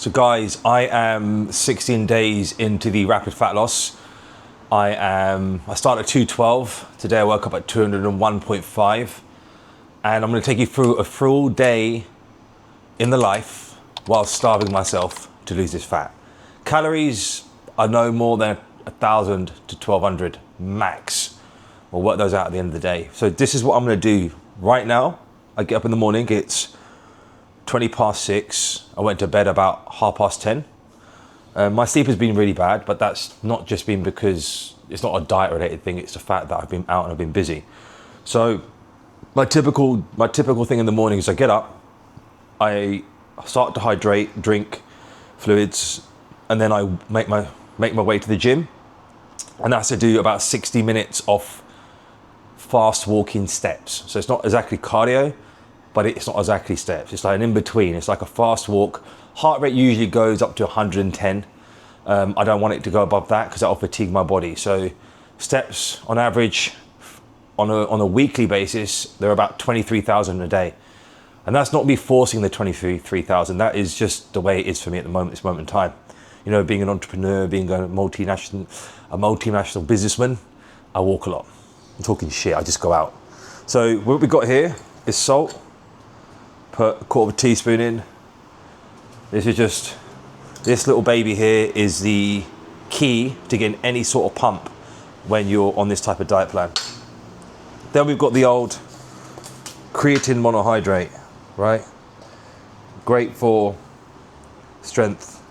So guys, I am 16 days into the rapid fat loss. I started at 212. Today I woke up at 201.5. And I'm gonna take you through a full day in the life while starving myself to lose this fat. Calories are no more than 1,000 to 1,200 max. We'll work those out at the end of the day. So this is what I'm gonna do right now. I get up in the morning, it's 20 past 6. I went to bed about 10:30. My sleep has been really bad, but that's not just been because it's not a diet related thing, it's the fact that I've been out and I've been busy. So my typical thing in the morning is I get up, I start to hydrate, drink fluids, and then I make my way to the gym. And that's to do about 60 minutes of fast walking steps. So it's not exactly cardio, but it's not exactly steps. It's like an in-between. It's like a fast walk. Heart rate usually goes up to 110. I don't want it to go above that because that'll fatigue my body. So steps on average, on a weekly basis, they're about 23,000 a day. And that's not me forcing the 23,000. That is just the way it is for me at the moment, this moment in time. You know, being an entrepreneur, being a multinational businessman, I walk a lot. I'm talking shit, I just go out. So what we got here is salt. Put a quarter of a teaspoon in. This little baby here is the key to getting any sort of pump when you're on this type of diet plan. Then we've got the old creatine monohydrate, right? Great for strength,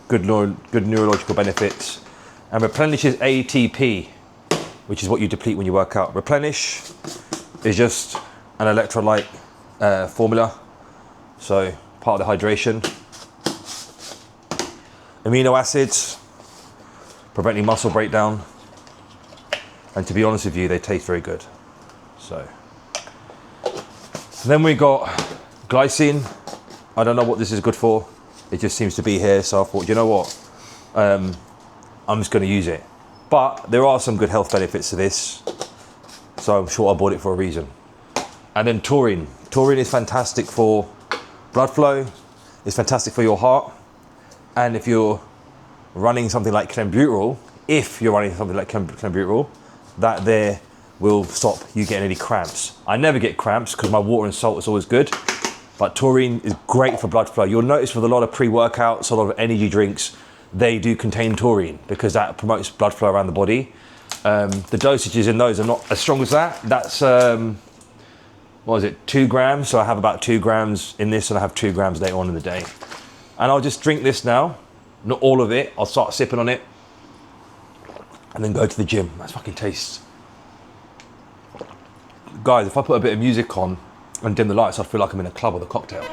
good neurological benefits, and replenishes ATP, which is what you deplete when you work out. Replenish is just an electrolyte formula, so part of the hydration. Amino acids, preventing muscle breakdown, and to be honest with you, they taste very good. So then we got glycine. I don't know what this is good for. It just seems to be here, so I thought, you know what, I'm just going to use it. But there are some good health benefits to this, so I'm sure I bought it for a reason. And then taurine. Taurine is fantastic for blood flow. It's fantastic for your heart. And if you're running something like clenbuterol, that there will stop you getting any cramps. I never get cramps because my water and salt is always good. But taurine is great for blood flow. You'll notice with a lot of pre-workouts, a lot of energy drinks, they do contain taurine because that promotes blood flow around the body. The dosages in those are not as strong as that. That's, 2 grams? So I have about 2 grams in this and I have 2 grams later on in the day. And I'll just drink this now, not all of it. I'll start sipping on it and then go to the gym. That's fucking tastes. Guys, if I put a bit of music on and dim the lights, I feel like I'm in a club with a cocktail.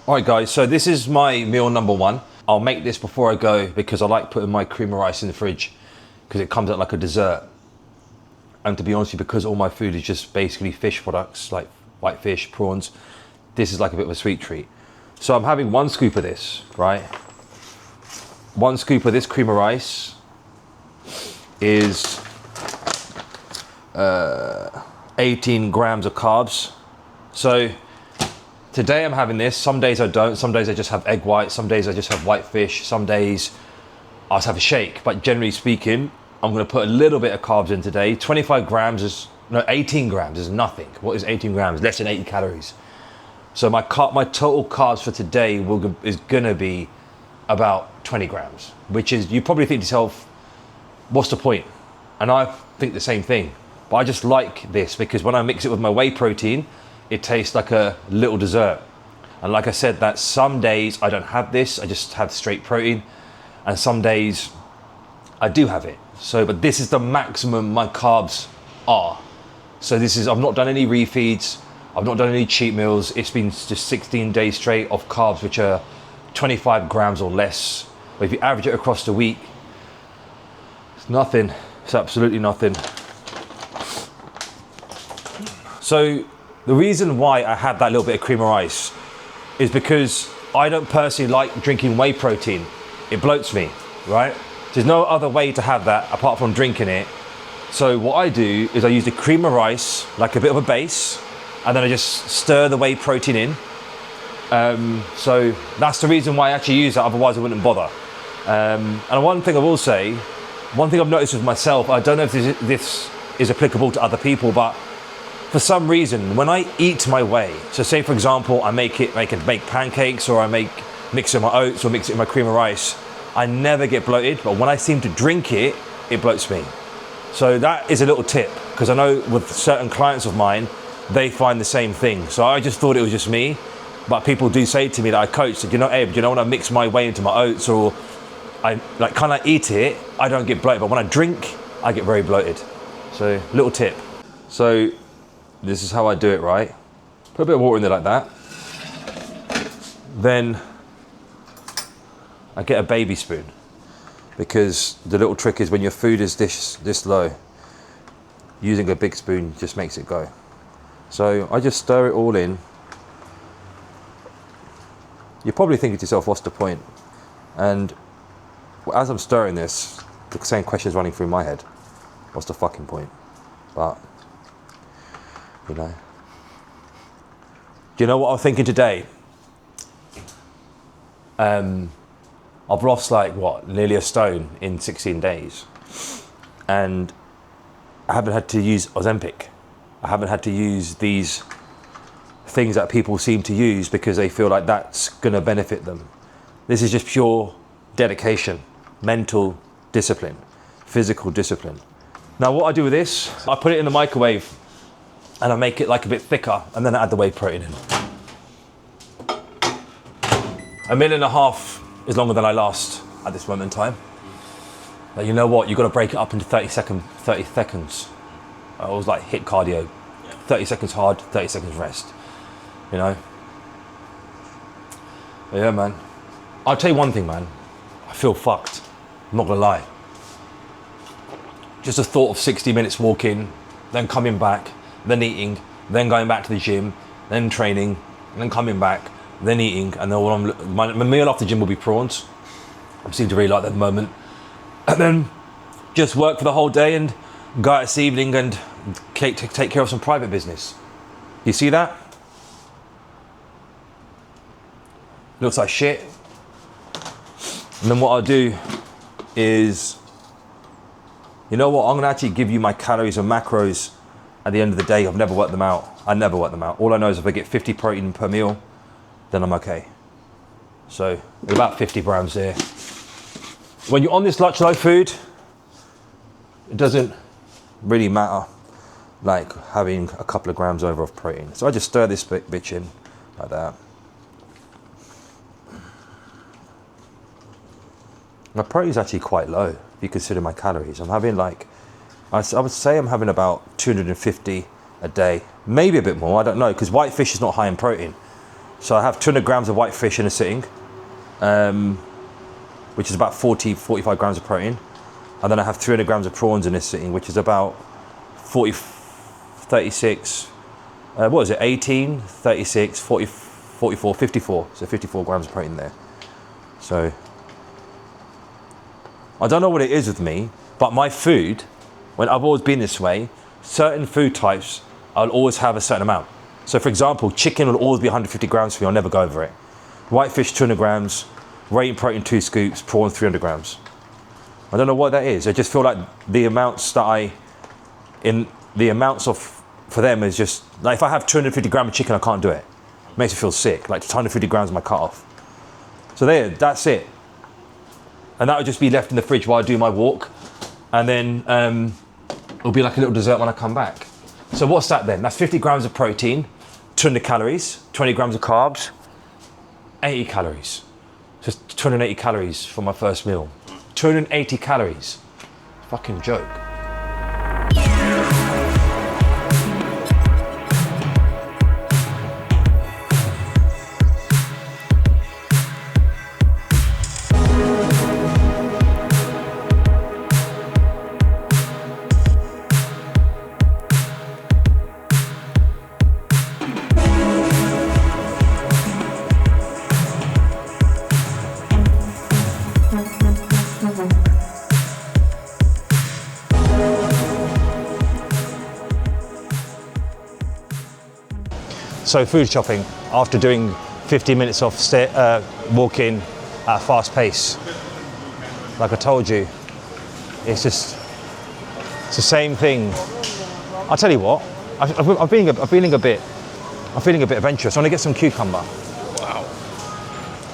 All right guys, so this is my meal number 1. I'll make this before I go because I like putting my cream of rice in the fridge because it comes out like a dessert. And to be honest with you, because all my food is just basically fish products like white fish, prawns, this is like a bit of a sweet treat. So I'm having 1 scoop of this, right? 1 scoop of this cream of rice is 18 grams of carbs. So today I'm having this. Some days I don't. Some days I just have egg whites. Some days I just have white fish. Some days I just have a shake. But generally speaking, I'm going to put a little bit of carbs in today. 18 grams is nothing. What is 18 grams? Less than 80 calories. So my total carbs for today is going to be about 20 grams, which is, you probably think to yourself, what's the point? And I think the same thing. But I just like this because when I mix it with my whey protein, it tastes like a little dessert. And like I said, that some days I don't have this, I just have straight protein. And some days I do have it. So, but this is the maximum my carbs are. So I've not done any refeeds. I've not done any cheat meals. It's been just 16 days straight of carbs, which are 25 grams or less. But if you average it across the week, it's nothing. It's absolutely nothing. So the reason why I had that little bit of cream of rice is because I don't personally like drinking whey protein. It bloats me, right? There's no other way to have that apart from drinking it. So what I do is I use the cream of rice like a bit of a base, and then I just stir the whey protein in, So that's the reason why I actually use that, otherwise I wouldn't bother. And one thing I will say, one thing I've noticed with myself, I don't know if this is applicable to other people, but for some reason, when I eat my whey, so say for example, I make pancakes, or I mix it in my oats, or mix it in my cream of rice, I never get bloated, but when I seem to drink it, it bloats me. So that is a little tip, because I know with certain clients of mine, they find the same thing. So I just thought it was just me, but people do say to me that I coach, that, you know, Abe, you know, when I mix my whey into my oats, or I like kind of eat it, I don't get bloated, but when I drink, I get very bloated. So little tip. So this is how I do it, right? Put a bit of water in there like that. Then I get a baby spoon, because the little trick is when your food is this low, using a big spoon just makes it go. So I just stir it all in. You're probably thinking to yourself, what's the point? And as I'm stirring this, the same question is running through my head. What's the fucking point? But, you know. Do you know what I'm thinking today? I've lost like, what, nearly a stone in 16 days. And I haven't had to use Ozempic. I haven't had to use these things that people seem to use because they feel like that's gonna benefit them. This is just pure dedication, mental discipline, physical discipline. Now what I do with this, I put it in the microwave and I make it like a bit thicker, and then I add the whey protein in. 1.5 minutes is longer than I last at this moment in time. But you know what, you've got to break it up into 30 seconds. I always like hit cardio. 30 seconds hard, 30 seconds rest. You know? But yeah, man. I'll tell you one thing, man. I feel fucked. I'm not gonna lie. Just the thought of 60 minutes walking, then coming back, then eating, then going back to the gym, then training, then coming back, then eating, and then my meal after the gym will be prawns. I seem to really like that at the moment. And then just work for the whole day and go out this evening and take care of some private business. You see that? Looks like shit. And then what I'll do is, you know what, I'm gonna actually give you my calories and macros at the end of the day. I've never worked them out. I never work them out. All I know is if I get 50 protein per meal, then I'm okay. So about 50 grams there. When you're on this low food, it doesn't really matter like having a couple of grams over of protein. So I just stir this bitch in like that. My protein is actually quite low if you consider my calories. I'm having like, I would say I'm having about 250 a day, maybe a bit more, I don't know, because white fish is not high in protein. So I have 200 grams of white fish in a sitting, which is about 45 grams of protein. And then I have 300 grams of prawns in this sitting, which is about 36, what is it, 18, 36, 40, 44, 54. So 54 grams of protein there. So I don't know what it is with me, but my food, when I've always been this way, certain food types, I'll always have a certain amount. So for example, chicken will always be 150 grams for me, I'll never go over it. Whitefish, 200 grams, whey and protein, 2 scoops, prawn, 300 grams. I don't know what that is. I just feel like the amounts that for them is just, like if I have 250 grams of chicken, I can't do it. It makes me feel sick, like 250 grams of my cutoff. So that's it. And that would just be left in the fridge while I do my walk. And then it'll be like a little dessert when I come back. So what's that then? That's 50 grams of protein, 200 calories, 20 grams of carbs, 80 calories. Just 280 calories for my first meal. 280 calories. Fucking joke. So food shopping, after doing 50 minutes off walking at a fast pace. Like I told you, it's the same thing. I'll tell you what, I'm feeling a bit adventurous. I want to get some cucumber. Wow.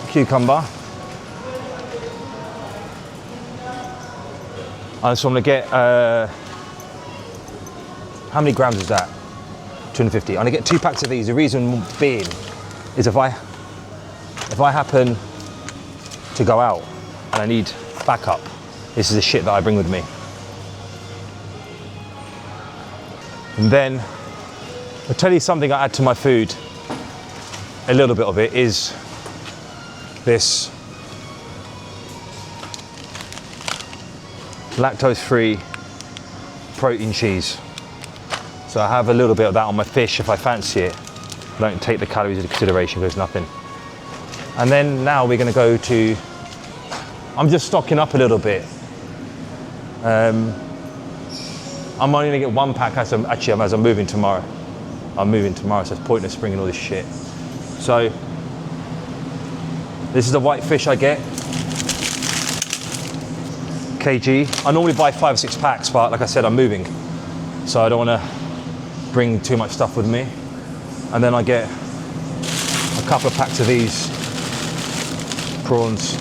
Cucumber. I just want to get, how many grams is that? 250. I'm gonna get 2 packs of these. The reason being is if I happen to go out and I need backup, this is the shit that I bring with me. And then I'll tell you something I add to my food, a little bit of it is this lactose-free protein cheese. So I have a little bit of that on my fish if I fancy it. I don't take the calories into consideration, there's nothing. And then now we're gonna go to, I'm just stocking up a little bit. I'm only gonna get 1 pack as I'm moving tomorrow. I'm moving tomorrow, so it's pointless bringing all this shit. So, this is the white fish I get. kg. I normally buy 5 or 6 packs, but like I said, I'm moving. So I don't wanna bring too much stuff with me. And then I get a couple of packs of these prawns,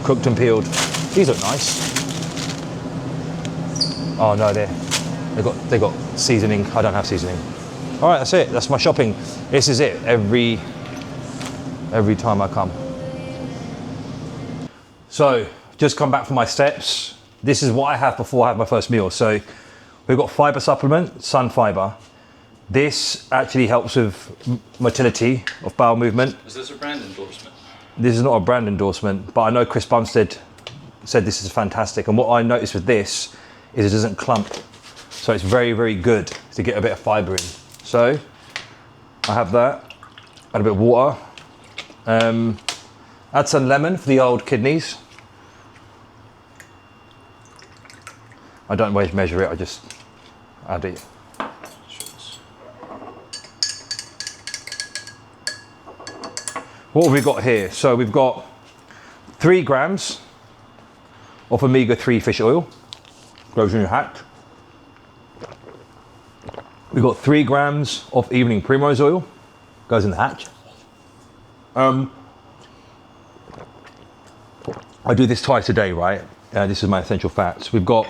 cooked and peeled. These look nice. Oh no, they got seasoning. I don't have seasoning. All right, that's it. That's my shopping. This is it. Every time I come. So just come back from my steps. This is what I have before I have my first meal. So we've got fiber supplement, sun fiber. This actually helps with motility of bowel movement. Is this a brand endorsement? This is not a brand endorsement, but I know Chris Bumstead said this is fantastic. And what I noticed with this is it doesn't clump. So it's very, very good to get a bit of fiber in. So I have that, add a bit of water. Add some lemon for the old kidneys. I don't always measure it, I just add it. What have we got here? So we've got 3 grams of omega-3 fish oil, goes in your hatch. We've got 3 grams of evening primrose oil, goes in the hatch. I do this twice a day, right? This is my essential fats. We've got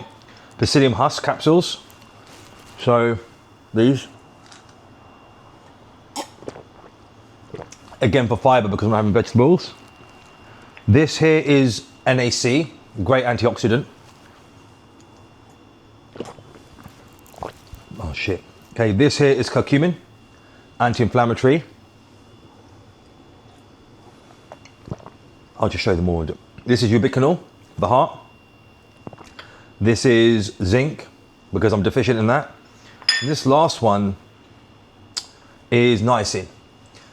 psyllium husk capsules. So these. Again for fiber because I'm having vegetables. This here is NAC, great antioxidant. Oh shit. Okay, this here is curcumin, anti-inflammatory. I'll just show you them all. This is ubiquinol, the heart. This is zinc, because I'm deficient in that. And this last one is niacin.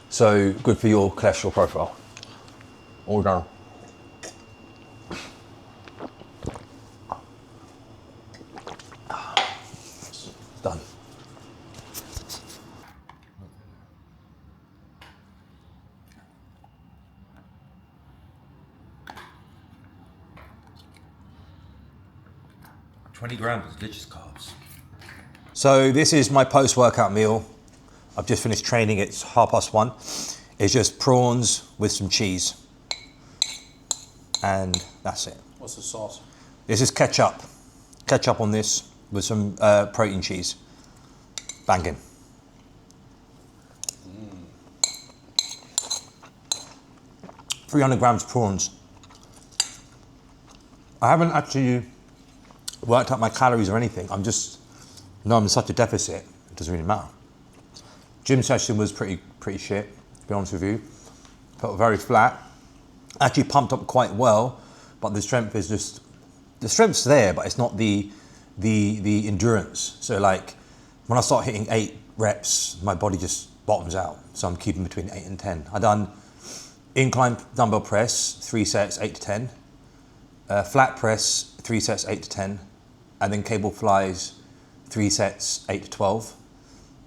So good for your cholesterol profile. All done. Done. $20 grams of delicious carbs. So this is my post-workout meal. I've just finished training, it's 1:30. It's just prawns with some cheese. And that's it. What's the sauce? This is ketchup. Ketchup on this with some protein cheese. Banging. 300 grams prawns. I haven't actually worked out my calories or anything. I'm in such a deficit, it doesn't really matter. Gym session was pretty shit, to be honest with you. Felt very flat. Actually pumped up quite well, but the strength is the strength's there, but it's not the endurance. So like, when I start hitting 8 reps, my body just bottoms out. So I'm keeping between 8 and 10. I done incline dumbbell press, 3 sets, 8 to 10. Flat press, 3 sets, 8 to 10. And then cable flies, 3 sets, 8 to 12.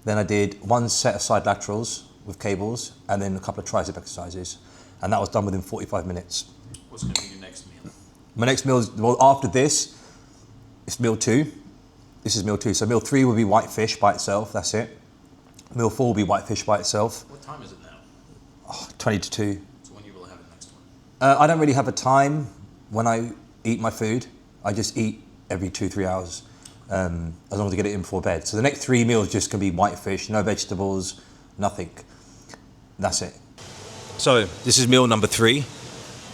Then I did 1 set of side laterals, with cables, and then a couple of tricep exercises. And that was done within 45 minutes. What's going to be your next meal? My next meal is, well, after this, it's meal 2. This is meal 2. So meal 3 will be white fish by itself, that's it. Meal 4 will be white fish by itself. What time is it now? 20 to 2. So when you will have the next one? I don't really have a time when I eat my food. I just eat every 2-3 hours, as long as I get it in before bed. So the next 3 meals just can be white fish, no vegetables, nothing. That's it. So this is meal number 3.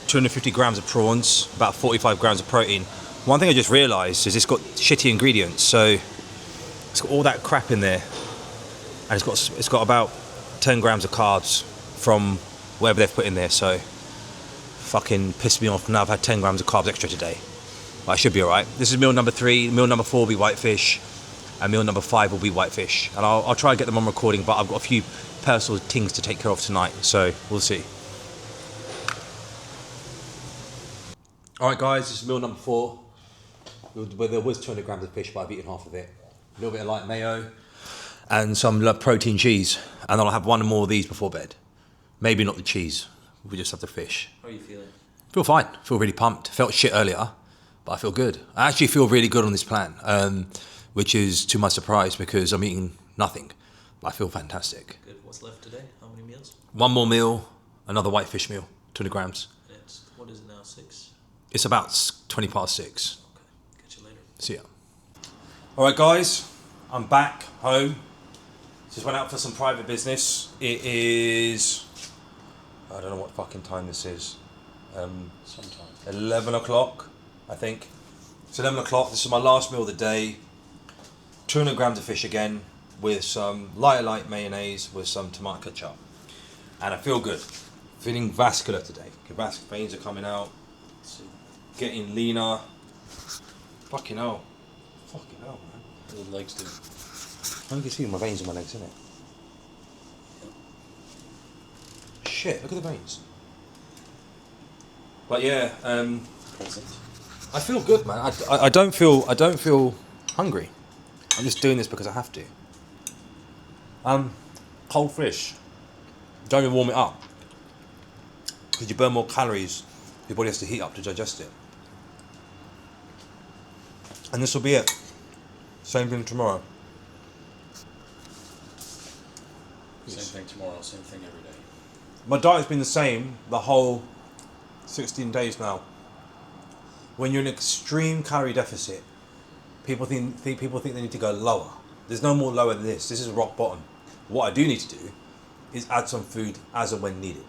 250 grams of prawns, about 45 grams of protein. One thing I just realised is it's got shitty ingredients. So it's got all that crap in there, and it's got about 10 grams of carbs from whatever they've put in there. So fucking pissed me off. Now I've had 10 grams of carbs extra today, but I should be all right. This is meal number 3. Meal number 4 will be white fish, and meal number 5 will be white fish. And I'll try and get them on recording, but I've got a few personal things to take care of tonight, so we'll see. All right, guys, this is meal number 4. Where there was 200 grams of fish, but I've eaten half of it. A little bit of light mayo and some protein cheese, and then I'll have one more of these before bed. Maybe not the cheese. We just have the fish. How are you feeling? Feel fine. Feel really pumped. Felt shit earlier, but I feel good. I actually feel really good on this plan, which is to my surprise because I'm eating nothing. But I feel fantastic. Good. What's left today? How many meals? One more meal, another white fish meal, 200 grams. What is it now, 6? It's about 20 past 6. Okay. Catch you later. See ya. All right, guys, I'm back home. Just went out for some private business. It is, I don't know what fucking time this is. Sometime. 11 o'clock, I think. It's 11 o'clock. This is my last meal of the day. 200 grams of fish again with some light mayonnaise with some tomato ketchup. And I feel good. Feeling vascular today. Veins are coming out. Getting leaner. Fucking hell. Fucking hell, man. What do the legs do? You can see my veins in my legs, isn't it? Shit, look at the veins. But yeah, Present. I feel good, man. I don't feel hungry. I'm just doing this because I have to. Cold fish. Don't even warm it up. Because you burn more calories. Your body has to heat up to digest it. And this will be it. Same thing tomorrow. Same thing tomorrow, same thing every day. My diet's been the same the whole 16 days now. When you're in an extreme calorie deficit, people think they need to go lower. There's no more lower than this. This is rock bottom. What I do need to do is add some food as and when needed.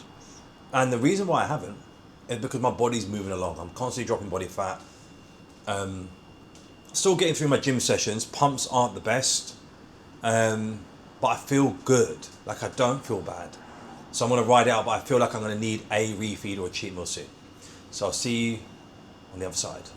And the reason why I haven't is because my body's moving along. I'm constantly dropping body fat. Still getting through my gym sessions. Pumps aren't the best. But I feel good. Like I don't feel bad. So I'm going to ride it out, but I feel like I'm going to need a refeed or a cheat meal soon. So I'll see you on the other side.